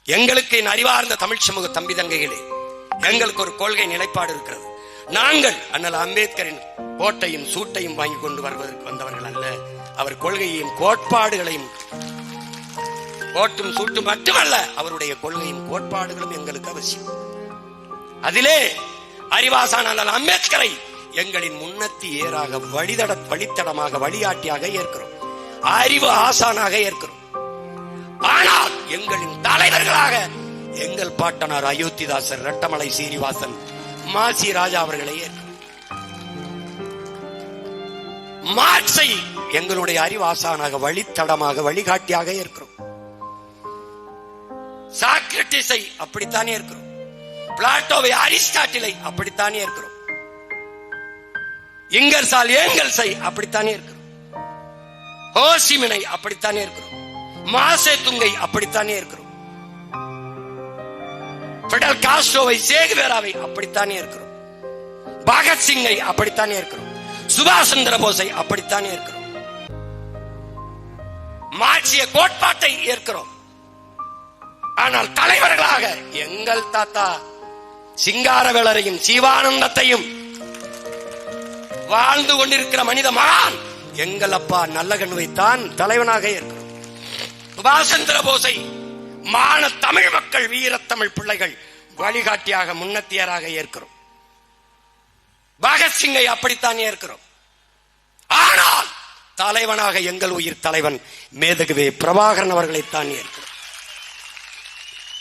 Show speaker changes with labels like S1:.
S1: எங்களுக்கு அறிவார்ந்த தமிழ் சமூக தம்பி தங்கைகளே, எங்களுக்கு ஒரு கொள்கை நிலைப்பாடு இருக்கிறது. நாங்கள் அண்ணல் அம்பேத்கரின் கோட்டையும் சூட்டையும் வாங்கி கொண்டு வருவதற்கு வந்தவர்கள் அல்ல. அவர் கொள்கையையும் கோட்பாடுகளையும், கோட்டும் சூட்டும் மட்டுமல்ல, அவருடைய கொள்கையும் கோட்பாடுகளும் எங்களுக்கு அவசியம். அதிலே அறிவாசான அண்ணல் அம்பேத்கரை எங்களின் முன்னத்தி ஏறாக வழித்தடமாக வழிகாட்டியாக ஏற்கிறோம், அறிவு ஆசானாக ஏற்கிறோம். ஆனால் எங்களின் தலைவர்களாக எங்கள் பாட்டனார் அயோத்திதாசர், ரெட்டமலை சீனிவாசன், மாசி ராஜா அவர்களை ஏற்கிறோம். மார்க்ஸை எங்களுடைய அறிவாசானாக வழித்தடமாக வழிகாட்டியாக ஏற்கிறோம். சாக்ரட்டிஸை அப்படித்தானே இருக்கிறோம். பிளாட்டோவை, அரிஸ்டாட்டிலை அப்படித்தானே இருக்கிறோம். இங்கர்சால் ஏங்கல்ஸை அப்படித்தானே இருக்கிறோம். ஹோசிமினை அப்படித்தானே இருக்கிறோம். மாசே துங்கை அப்படித்தானே இருக்கிறோம். பிடல் காஸ்ட்ரோவை, சேகுவேராவை அப்படித்தானே இருக்கிறோம். பகத்சிங்கை அப்படித்தானே இருக்கிறோம். சுபாஷ் சந்திர போஸை அப்படித்தானே இருக்கிறோம். மார்க்சிய கோட்பாட்டை ஏற்கிறோம். ஆனால் தலைவர்களாக எங்கள் தாத்தா சிங்காரவேலரையும் சிவானந்தத்தையும், வாழ்ந்து கொண்டிருக்கிற மனித மகான் எங்கள் அப்பா நல்லகண்ணுவைத்தான் தலைவனாக இருக்கிறோம். சுபாஷ் சந்திர போஸை மான தமிழ் மக்கள், வீரத்தமிழ் பிள்ளைகள் வழிகாட்டியாக முன்னத்தியராக ஏற்கிறோம். பகத்சிங்கை அப்படித்தான் ஏற்கிறோம். ஆனால் தலைவனாக எங்கள் உயிர் தலைவன் மேதகுவே பிரபாகரன் அவர்களைத்தான் ஏற்கிறோம்.